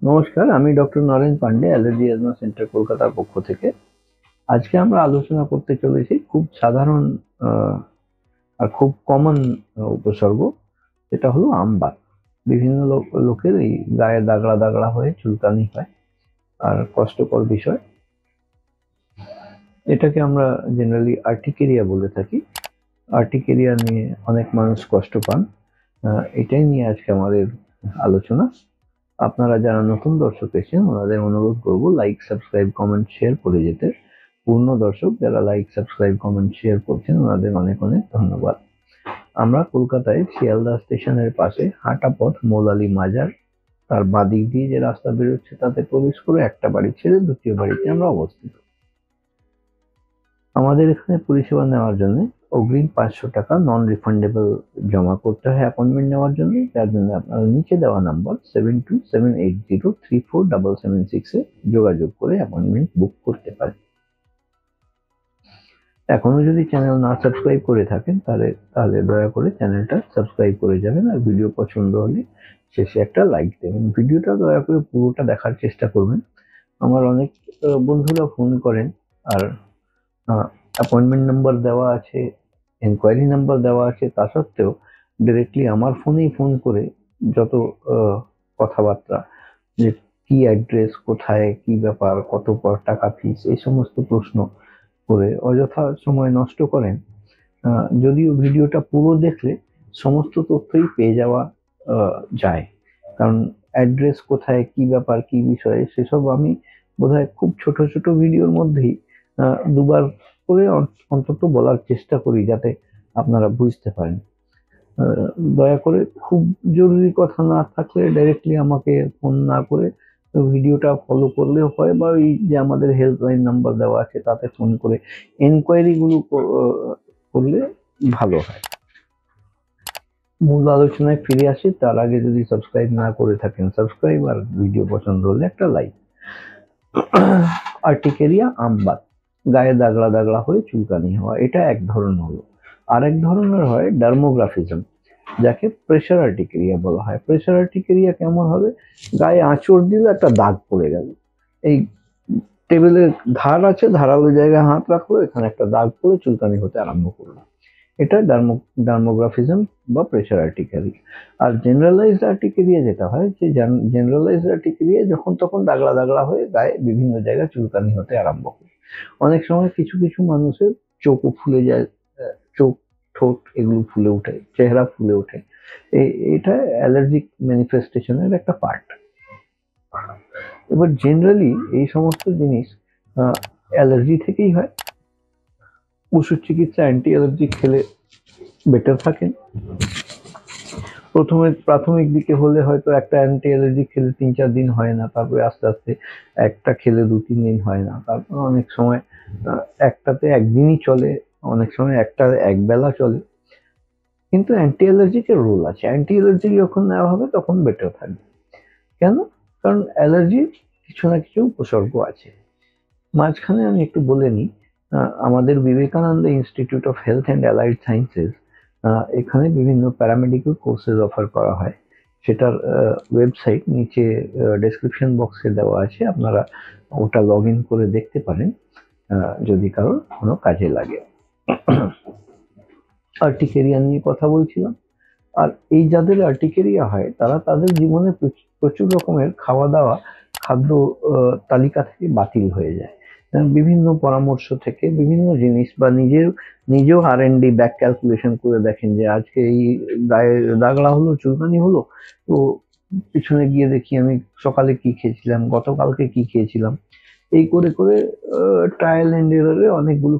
নমস্কার, আমি doctor Naren Pandey, allergy asthma centre কলকাতার পক্ষ থেকে। আজকে আমরা আলোচনা করতে চলেছি খুব সাধারণ আহ, আর খুব কমন উপসর্গ, যেটা হলো আমবাত। বিভিন্ন লোকের এই গায়ে দাগড়া দাগড়া হয়ে চুলকানি হয় আর কষ্টকর বিষয়। এটাকে আমরা জেনারেলি আর্টিকেরিয়া বলে থাকি। আর্টিকেরিয়া নিয়ে অনেক মানুষ কষ্ট পান। এটাই নিয়ে আজকে আমাদের আলোচনা। আপনারা যারা নতুন দর্শক এসেছেন ওনাদের অনুরোধ করব লাইক, সাবস্ক্রাইব, কমেন্ট, শেয়ার করে যেতে। পূর্ণ দর্শক যারা লাইক, সাবস্ক্রাইব, কমেন্ট, শেয়ার করছেন ওনাদের অনেক অনেক ধন্যবাদ। আমরা কলকাতায় শিয়ালদা স্টেশনের পাশে হাঁটা পথ মৌলালী মাজার, তার বাদিক দিয়ে যে রাস্তা বেরোচ্ছে তাতে প্রবেশ করে একটা বাড়ি ছেড়ে দ্বিতীয় বাড়িতে আমরা অবস্থিত। আমাদের এখানে পরিষেবা নেওয়ার জন্য অগ্রিম 500 টাকা নন রিফান্ডেবল জমা করতে হয় অ্যাপয়েন্টমেন্ট নেওয়ার জন্য। যার জন্য আপনারা নিচে দেওয়া নাম্বার 7278034776 এ যোগাযোগ করে অ্যাপয়েন্টমেন্ট বুক করতে পারেন। এখনো যদি চ্যানেল না সাবস্ক্রাইব করে থাকেন তাহলে দয়া করে চ্যানেলটা সাবস্ক্রাইব করে যাবেন, আর ভিডিও পছন্দ হলে শেষে একটা লাইক দেবেন। ভিডিওটা দয়া করে পুরোটা দেখার চেষ্টা করবেন। আমার অনেক বন্ধুরা ফোন করেন, আর অ্যাপয়েন্টমেন্ট নাম্বার দেওয়া আছে, এনকোয়ারি নাম্বার দেওয়া আছে, তা সত্ত্বেও ডিরেক্টলি আমার ফোনেই ফোন করে যত কথাবার্তা, যে কি অ্যাড্রেস, কোথায়, কি ব্যাপার, কত টাকা ফিস, এই সমস্ত প্রশ্ন করে অযথা সময় নষ্ট করেন। যদিও ভিডিওটা পুরো দেখলে সমস্ত তথ্যই পেয়ে যাওয়া যায়, কারণ অ্যাড্রেস কোথায়, কি ব্যাপার, কি বিষয়ে, সেসব আমি বোধহয় খুব ছোট ছোট ভিডিওর মধ্যেই দুবার করে অন্তত বলার চেষ্টা করি, যাতে আপনারা বুঝতে পারেন। দয়া করে খুব জরুরি কথা না থাকলে ডাইরেক্টলি আমাকে ফোন না করে ভিডিওটা ফলো করলেও হয়, বা ওই যে আমাদের হেল্পলাইন নাম্বার দেওয়া আছে তাতে ফোন করে এনকোয়ারি গুলো করলে ভালো হয়। মূল আলোচনায় ফিরে আসি তার আগে যদি সাবস্ক্রাইব না করে থাকেন সাবস্ক্রাইব, আর ভিডিও পছন্দ হলে একটা লাইক। আর্টিকেরিয়া আমবাত, গায়ে দাগড়া দাগড়া হয়ে চুলকানি হওয়া, এটা এক ধরনের হলো। আরেক ধরনের হয় ডার্মোগ্রাফিজম, যাকে প্রেসার আর্টিকেরিয়া বলা হয়। প্রেসার আর্টিকেরিয়া কেমন হবে? গায়ে আঁচড় দিলে একটা দাগ পড়ে গেল, এই টেবিলের ধার আছে, ধারালো জায়গায় হাত রাখলো, এখানে একটা দাগ পড়ে চুলকানি হতে আরম্ভ করলো। এটা ডার্মোগ্রাফিজম বা প্রেসার আর্টিকেরিয়া। আর জেনারেলাইজড আর্টিকেরিয়া যেটা হয়, যে জেনারেলাইজড আর্টিকেরিয়া যখন তখন দাগড়া দাগড়া হয়ে গায়ে বিভিন্ন জায়গায় চুলকানি হতে আরম্ভ করে। অনেক সময় কিছু কিছু মানুষের চোখও ফুলে যায়, চোখ, ঠোঁট এগুলো ফুলে ওঠে, চেহারা ফুলে ওঠে। এটা অ্যালার্জিক ম্যানিফেস্টেশনের একটা পার্ট। এবার জেনারেলি এই সমস্ত জিনিস অ্যালার্জি থেকেই হয়। ওষুধ চিকিৎসা, অ্যান্টি অ্যালার্জি খেলে বেটার থাকেন। প্রথমে প্রাথমিক দিকে হলে হয়তো একটা অ্যান্টি অ্যালার্জি খেলে 3-4 দিন হয় না, তারপরে আস্তে আস্তে একটা খেলে 2-3 দিন হয় না, তারপর অনেক সময় একটাতে একদিনই চলে, অনেক সময় একটা একবেলা চলে। কিন্তু অ্যান্টি অ্যালার্জিকের রোল আছে, অ্যান্টি অ্যালার্জি যখন নেওয়া হবে তখন বেটার থাকবে। কেন? কারণ অ্যালার্জির কিছু না কিছু উপসর্গ আছে। মাঝখানে আমি একটু বলে নিই, আমাদের Vivekananda institute of health and allied sciences, এখানে বিভিন্ন প্যারামেডিক্যাল কোর্সেস অফার করা হয়। সেটার ওয়েবসাইট নিচে ডেসক্রিপশন বক্সে দেওয়া আছে, আপনারা ওটা লগ ইন করে দেখতে পারেন যদি কারোর কোনো কাজে লাগে। আর্টিকেরিয়া নিয়ে কথা বলছিলাম। আর এই যাদের আর্টিকেরিয়া হয় তারা তাদের জীবনে প্রচুর রকমের খাওয়া দাওয়া, খাদ্য তালিকা থেকে বাতিল হয়ে যায়। বিভিন্ন পরামর্শ থেকে বিভিন্ন জিনিস, বা নিজেও R&D ব্যাক ক্যালকুলেশন করে দেখেন যে আজকে এই গায়ে দাগড়া হলো, চুলকানি হলো, তো পিছনে গিয়ে দেখি আমি সকালে কি খেয়েছিলাম, গতকালকে কি খেয়েছিলাম। এই করে করে ট্রায়াল এন্ড এররে অনেকগুলো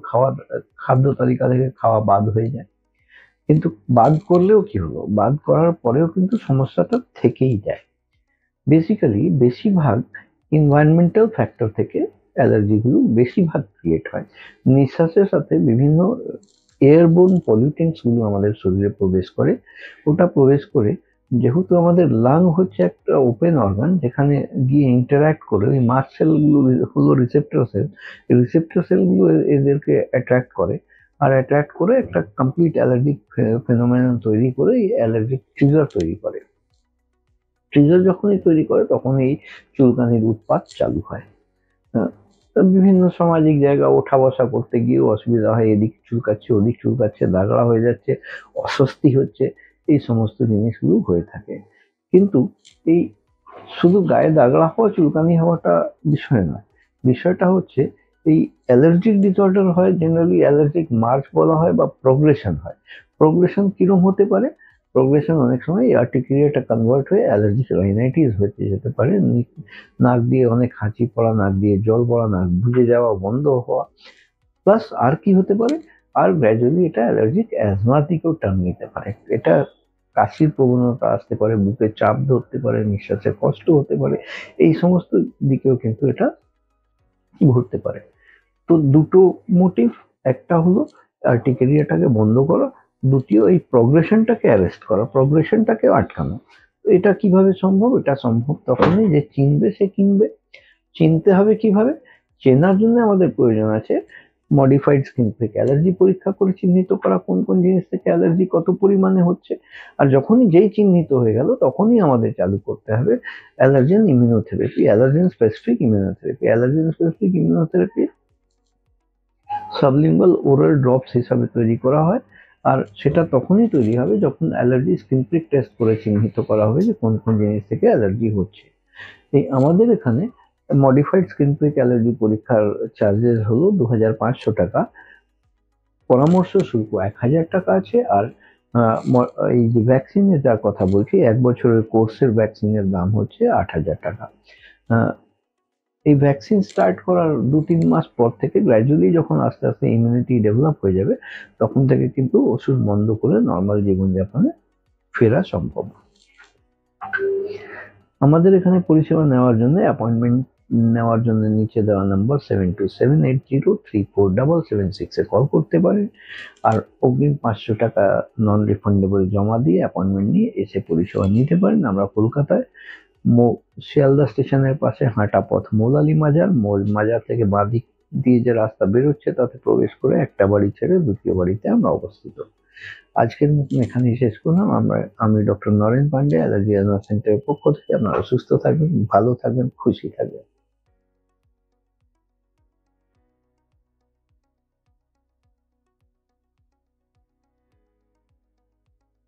খাদ্য তালিকা থেকে খাওয়া বাদ হয়ে যায়। কিন্তু বাদ করলেও কি হলো, বাদ করার পরেও কিন্তু সমস্যাটা থেকেই যায়। বেসিক্যালি বেশিরভাগ এনভায়রনমেন্টাল ফ্যাক্টর থেকে অ্যালার্জিগুলো বেশিরভাগ ক্রিয়েট হয়। নিঃশ্বাসের সাথে বিভিন্ন এয়ারবোর্ন পলিউটেন্টস গুলো আমাদের শরীরে প্রবেশ করে। ওটা প্রবেশ করে, যেহেতু আমাদের লাং হচ্ছে একটা ওপেন অর্গান, যেখানে গিয়ে ইন্টারঅ্যাক্ট করে ওই মাস সেলগুলো হলো রিসেপ্টর সেল। রিসেপ্টর সেলগুলো এদেরকে অ্যাট্রাক্ট করে, আর অ্যাট্রাক্ট করে একটা কমপ্লিট অ্যালার্জিক ফেনোমেনন তৈরি করে এই অ্যালার্জিক ট্রিগার তৈরি করে। ট্রিগার যখনই তৈরি করে তখন এই চুলকানির উৎপাত চালু হয়। তো বিভিন্ন সামাজিক জায়গা ওঠা বসা করতে গিয়েও অসুবিধা হয়, এদিক চুলকাচ্ছে ওদিক চুলকাচ্ছে, দাগড়া হয়ে যাচ্ছে, অস্বস্তি হচ্ছে, এই সমস্ত জিনিসগুলো হয়ে থাকে। কিন্তু এই শুধু গায়ে দাগড়া হওয়া চুলকানি হওয়াটা বিষয় নয়, বিষয়টা হচ্ছে এই অ্যালার্জিক ডিসঅর্ডার হয়, জেনারেলি অ্যালার্জিক মার্চ বলা হয় বা প্রোগ্রেশন হয়। প্রোগ্রেশন কিরম হতে পারে? প্রোগ্রেশন অনেক সময় আর্টিকুলেটা কনভার্ট হয়ে অ্যালার্জিক রাইনাইটিস হতে যেতে পারে। নাক দিয়ে অনেক হাঁচি পড়া, নাক দিয়ে জল পড়া, নাক বুজে যাওয়া, বন্ধ হওয়া, প্লাস আর কি হতে পারে, আর গ্র্যাজুয়ালি এটা অ্যালার্জিক অ্যাজমার দিকেও টার্ন নিতে পারে। এটা কাশির প্রবণতা আসতে পারে, বুকে চাপ ধরতে পারে, নিঃশ্বাসে কষ্ট হতে পারে, এই সমস্ত দিকেও কিন্তু এটা ঘুরতে পারে। তো দুটো মোটিভ, একটা হলো আর্টিকেরিয়াটাকে বন্ধ করা, দ্বিতীয় এই প্রগ্রেশনটাকে অ্যারেস্ট করা, প্রগ্রেশনটাকে আটকানো। তো এটা কিভাবে সম্ভব? এটা সম্ভব তখনই যে চিনবে সে কিনবে। চিনতে হবে কিভাবে? চেনার জন্য আমাদের প্রয়োজন আছে মডিফাইড স্কিন প্রিক অ্যালার্জি পরীক্ষা করে চিহ্নিত করা কোন কোন জিনিস থেকে অ্যালার্জি কত পরিমাণে হচ্ছে। আর যখনই যেই চিহ্নিত হয়ে গেল তখনই আমাদের চালু করতে হবে allergen immunotherapy, allergen specific immunotherapy. Allergen specific immunotherapy sublingual oral drops হিসাবে তৈরি করা হয়, আর সেটা তখনই তৈরি হবে যখন অ্যালার্জি স্কিন প্রিক টেস্ট করে চিহ্নিত করা হবে যে কোন কোন জিনিস থেকে অ্যালার্জি হচ্ছে। এই আমাদের এখানে মডিফাইড স্কিন প্রিক অ্যালার্জি পরীক্ষার চার্জেস হলো 2,500 টাকা, পরামর্শ শুল্ক 1,000 টাকা আছে, আর এই যে ভ্যাকসিনের যার কথা বলছি 1 বছরের কোর্সের ভ্যাকসিনের দাম হচ্ছে 8,000 টাকা। এই ভ্যাকসিন স্টার্ট করার 2-3 মাস পর থেকে গ্র্যাজুয়ালি যখন আস্তে আস্তে ইমিউনিটি ডেভেলপ হয়ে যাবে তখন থেকে কিন্তু ওষুধ বন্ধ করে নর্মাল জীবনযাপনে ফেরা সম্ভব। আমাদের এখানে পরিষেবা নেওয়ার জন্য অ্যাপয়েন্টমেন্ট নেওয়ার জন্য নিচে দেওয়া নাম্বার 7278034776 এ কল করতে পারেন, আর অগ্রিম 500 টাকা নন রিফান্ডেবল জমা দিয়ে অ্যাপয়েন্টমেন্ট নিয়ে এসে পরিষেবা নিতে পারেন। আমরা কলকাতায় শিয়ালদা স্টেশনের পাশে হাঁটা পথ মৌলালী মাজার, মাজার থেকে বাঁ দিক দিয়ে যে রাস্তা বেরোচ্ছে তাতে প্রবেশ করে একটা বাড়ি ছেড়ে দ্বিতীয় বাড়িতে আমরা অবস্থিত। আজকের মতন এখানেই শেষ করলাম। আমি doctor Naren Pandey, allergy asthma সেন্টারের পক্ষ থেকে। আপনারা সুস্থ থাকবেন, ভালো থাকবেন, খুশি থাকবেন।